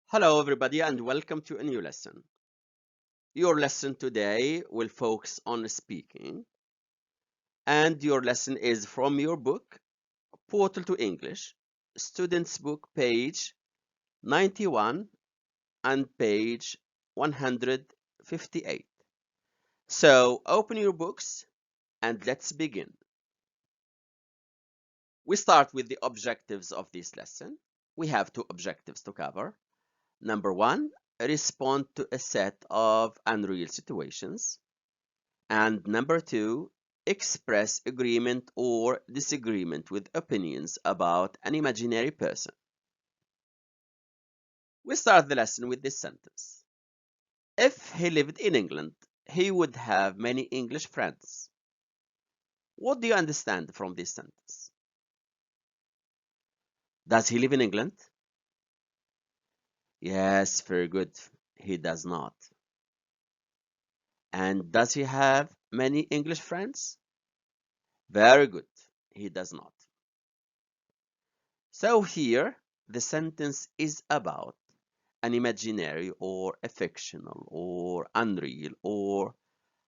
Hello everybody and welcome to a new lesson. Your lesson today will focus on speaking, and your lesson is from your book, Portal to English, Student's Book, page 91 and page 158. So open your books and let's begin. We start with the objectives of this lesson. We have two objectives to cover. Number one, respond to a set of unreal situations. And number two, express agreement or disagreement with opinions about an imaginary person. We start the lesson with this sentence. If he lived in England, he would have many English friends. What do you understand from this sentence? Does he live in England? Yes, very good. He does not. And does he have many English friends? Very good. He does not. So here, the sentence is about an imaginary or a fictional or unreal or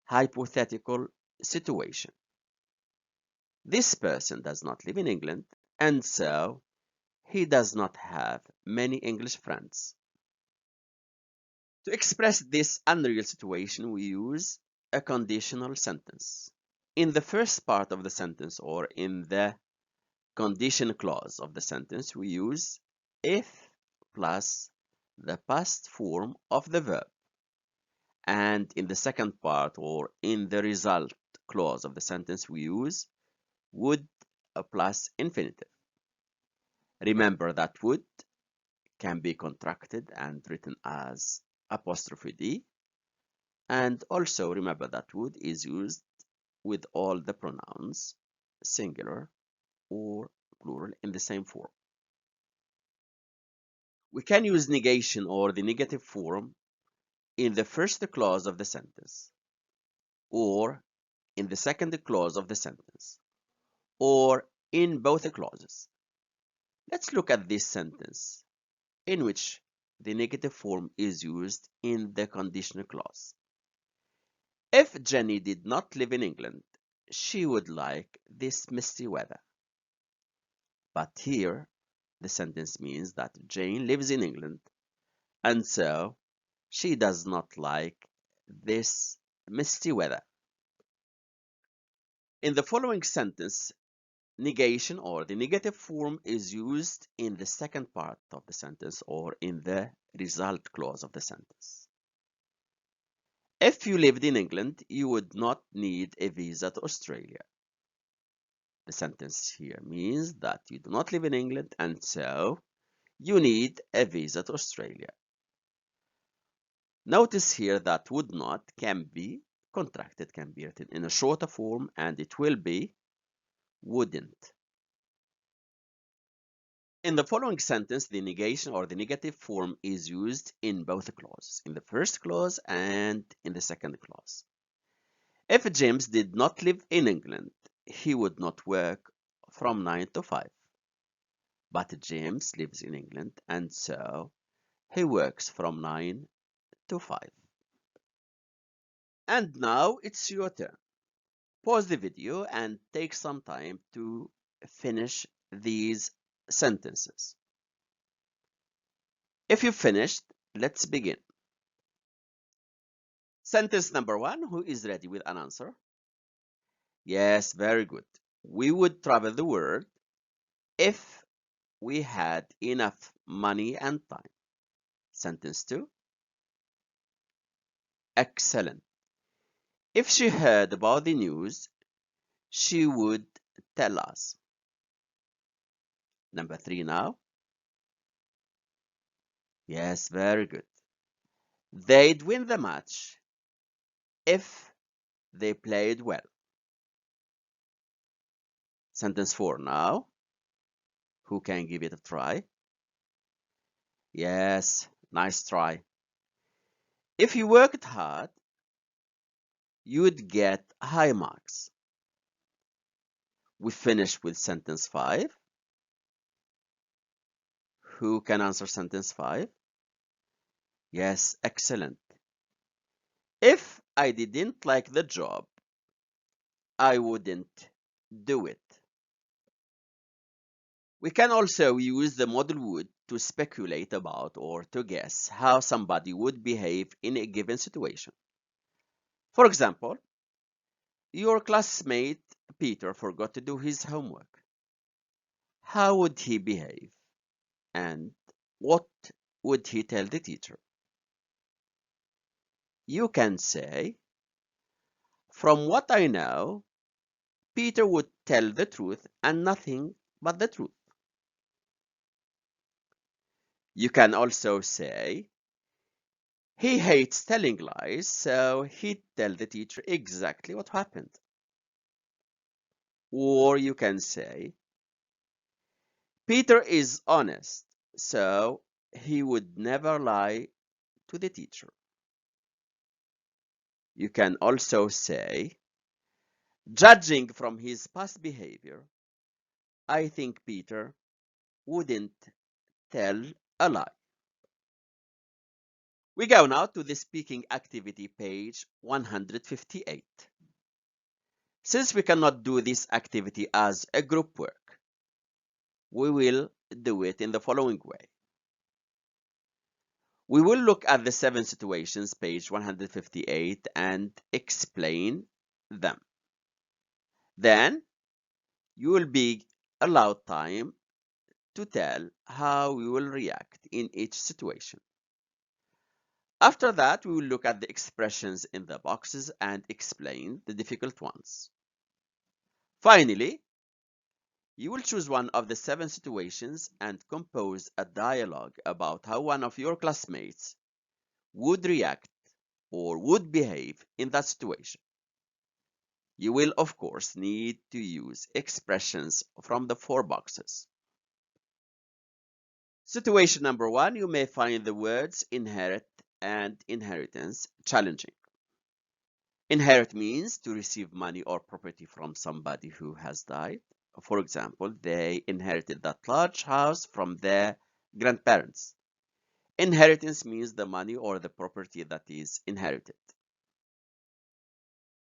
hypothetical situation. This person does not live in England, and so he does not have many English friends. To express this unreal situation, we use a conditional sentence. In the first part of the sentence, or in the condition clause of the sentence, we use if plus the past form of the verb. And in the second part, or in the result clause of the sentence, we use would plus infinitive. Remember that would can be contracted and written as apostrophe D. And also remember that would is used with all the pronouns, singular or plural, in the same form. We can use negation or the negative form in the first clause of the sentence, or in the second clause of the sentence, or in both clauses. Let's look at this sentence in which the negative form is used in the conditional clause. If Jenny did not live in England, she would like this misty weather. But here, the sentence means that Jane lives in England, and so she does not like this misty weather. In the following sentence, negation or the negative form is used in the second part of the sentence or in the result clause of the sentence. If you lived in England, you would not need a visa to Australia. The sentence here means that you do not live in England and so you need a visa to Australia. Notice here that would not can be contracted, can be written in a shorter form, and it will be wouldn't. In the following sentence, the negation or the negative form is used in both clauses, in the first clause and in the second clause. If James did not live in England, he would not work from 9 to 5. But James lives in England, and so he works from 9 to 5. And now it's your turn. Pause the video and take some time to finish these sentences. If you've finished, let's begin. Sentence number one, who is ready with an answer? Yes, very good. We would travel the world if we had enough money and time. Sentence two. Excellent. If she heard about the news, she would tell us. Number three now. Yes, very good. They'd win the match if they played well. Sentence four now. Who can give it a try? Yes, nice try. If you worked hard, you'd get high marks. We finish with sentence five. Who can answer sentence five? Yes, excellent. If I didn't like the job, I wouldn't do it. We can also use the model would to speculate about or to guess how somebody would behave in a given situation. For example, your classmate Peter forgot to do his homework. How would he behave? And what would he tell the teacher? You can say, from what I know, Peter would tell the truth and nothing but the truth. You can also say, he hates telling lies, so he'd tell the teacher exactly what happened. Or you can say, Peter is honest, so he would never lie to the teacher. You can also say, judging from his past behavior, I think Peter wouldn't tell a lie. We go now to the speaking activity, page 158. Since we cannot do this activity as a group work, we will do it in the following way. We will look at the 7 situations, page 158, and explain them. Then you will be allowed time to tell how we will react in each situation. After that, we will look at the expressions in the boxes and explain the difficult ones. Finally, you will choose one of the 7 situations and compose a dialogue about how one of your classmates would react or would behave in that situation. You will, of course, need to use expressions from the 4 boxes. Situation number 1, you may find the words inherit and inheritance challenging. Inherit means to receive money or property from somebody who has died. For example, they inherited that large house from their grandparents. Inheritance means the money or the property that is inherited.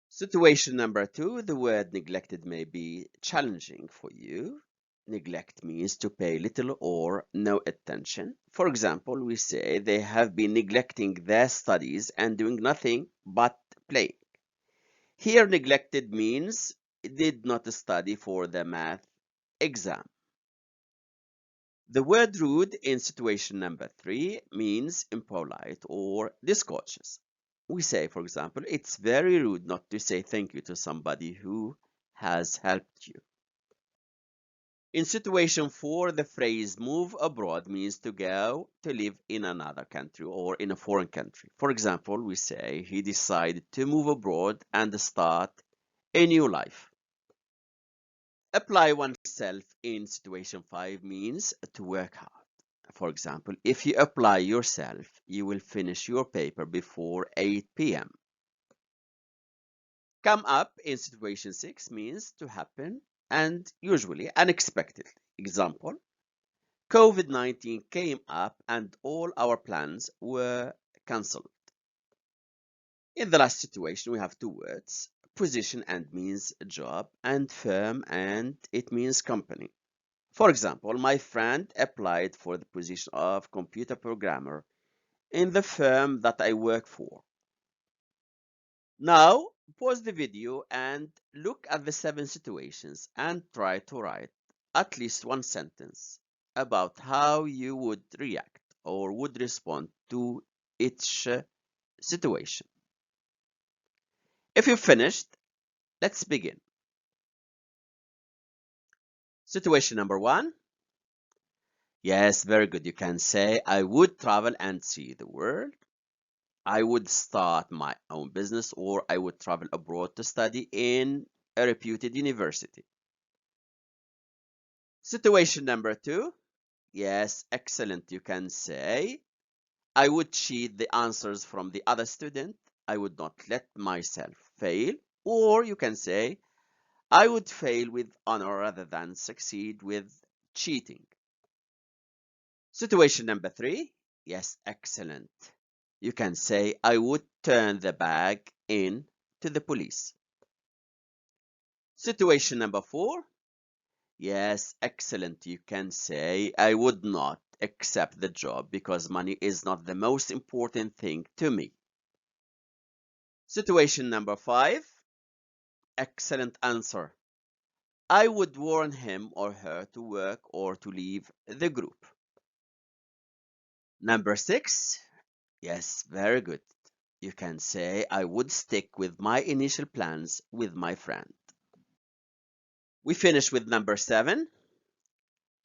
Situation number 2, the word neglected may be challenging for you. Neglect means to pay little or no attention. For example, we say they have been neglecting their studies and doing nothing but playing. Here, neglected means did not study for the math exam. The word rude in situation number 3 means impolite or discourteous. We say, for example, it's very rude not to say thank you to somebody who has helped you. In situation 4, the phrase move abroad means to go to live in another country or in a foreign country. For example, we say he decided to move abroad and start a new life. Apply oneself in situation 5 means to work hard. For example, if you apply yourself, you will finish your paper before 8 p.m. Come up in situation 6 means to happen and usually unexpectedly. Example, COVID-19 came up and all our plans were cancelled. In the last situation, we have 2 words, position and means job, and firm and it means company. For example, my friend applied for the position of computer programmer in the firm that I work for. Now, pause the video and look at the 7 situations and try to write at least one sentence about how you would react or would respond to each situation. If you've finished, let's begin. Situation number 1. Yes, very good. You can say, I would travel and see the world. I would start my own business, or I would travel abroad to study in a reputed university. Situation number 2. Yes, excellent. You can say, I would cheat the answers from the other student. I would not let myself fail. Or you can say, I would fail with honor rather than succeed with cheating. Situation number 3. Yes, excellent. You can say, I would turn the bag in to the police. Situation number 4. Yes, excellent. You can say, I would not accept the job because money is not the most important thing to me. Situation number 5. Excellent answer. I would warn him or her to work or to leave the group. Number 6. Yes, very good. You can say, I would stick with my initial plans with my friend. We finish with number 7.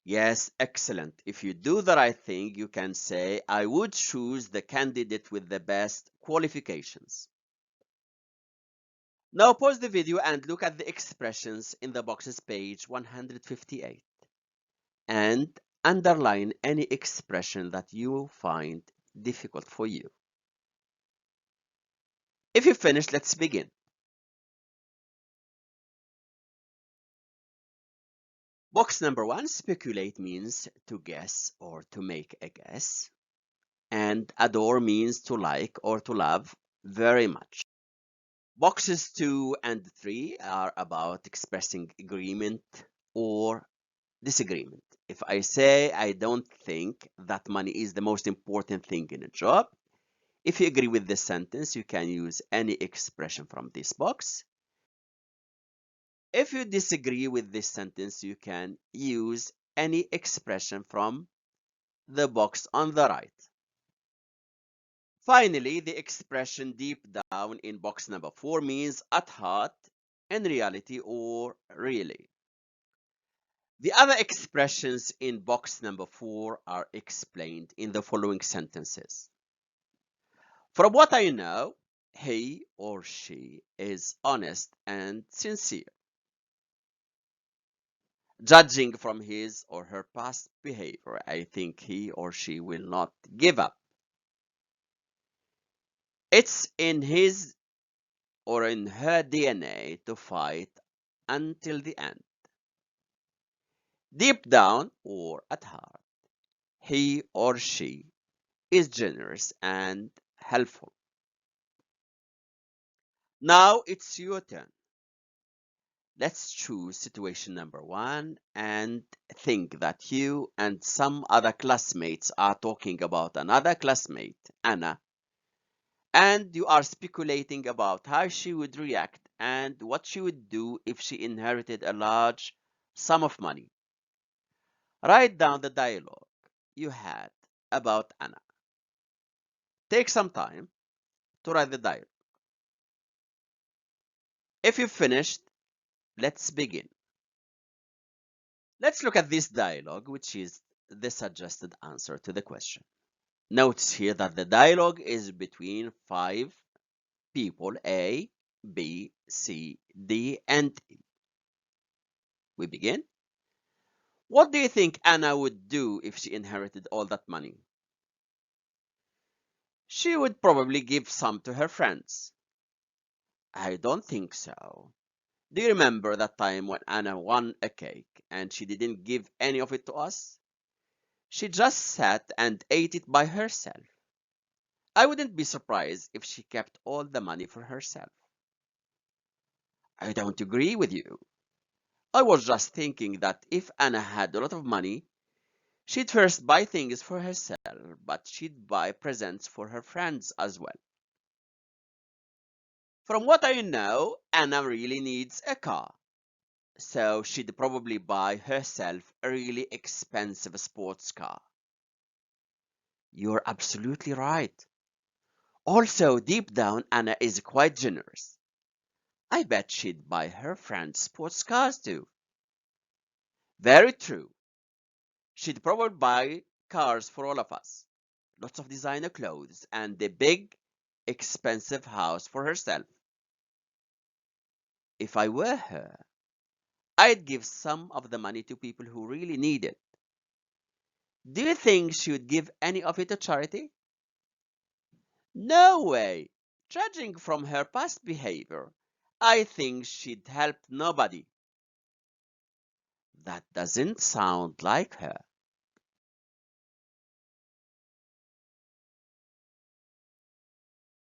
Yes, excellent. If you do the right thing, you can say, I would choose the candidate with the best qualifications. Now pause the video and look at the expressions in the boxes page 158 and underline any expression that you find difficult for you. If you finish, let's begin. Box number 1, speculate means to guess or to make a guess. And adore means to like or to love very much. Boxes 2 and 3 are about expressing agreement or disagreement. If I say I don't think that money is the most important thing in a job, if you agree with this sentence, you can use any expression from this box. If you disagree with this sentence, you can use any expression from the box on the right. Finally, the expression deep down in box number 4 means at heart, in reality, or really. The other expressions in box number 4 are explained in the following sentences. From what I know, he or she is honest and sincere. Judging from his or her past behavior, I think he or she will not give up. It's in his or in her DNA to fight until the end. Deep down or at heart, he or she is generous and helpful. Now it's your turn. Let's choose situation number 1 and think that you and some other classmates are talking about another classmate, Anna, and you are speculating about how she would react and what she would do if she inherited a large sum of money. Write down the dialogue you had about Anna. Take some time to write the dialogue. If you've finished, let's begin. Let's look at this dialogue, which is the suggested answer to the question. Notice here that the dialogue is between 5 people, A, B, C, D, and E. We begin. What do you think Anna would do if she inherited all that money? She would probably give some to her friends. I don't think so. Do you remember that time when Anna won a cake and she didn't give any of it to us? She just sat and ate it by herself. I wouldn't be surprised if she kept all the money for herself. I don't agree with you. I was just thinking that if Anna had a lot of money, she'd first buy things for herself, but she'd buy presents for her friends as well. From what I know, Anna really needs a car. So she'd probably buy herself a really expensive sports car. You're absolutely right. Also, deep down, Anna is quite generous. I bet she'd buy her friends sports cars too. Very true. She'd probably buy cars for all of us, lots of designer clothes, and a big, expensive house for herself. If I were her, I'd give some of the money to people who really need it. Do you think she would give any of it to charity? No way! Judging from her past behavior, I think she'd help nobody. That doesn't sound like her.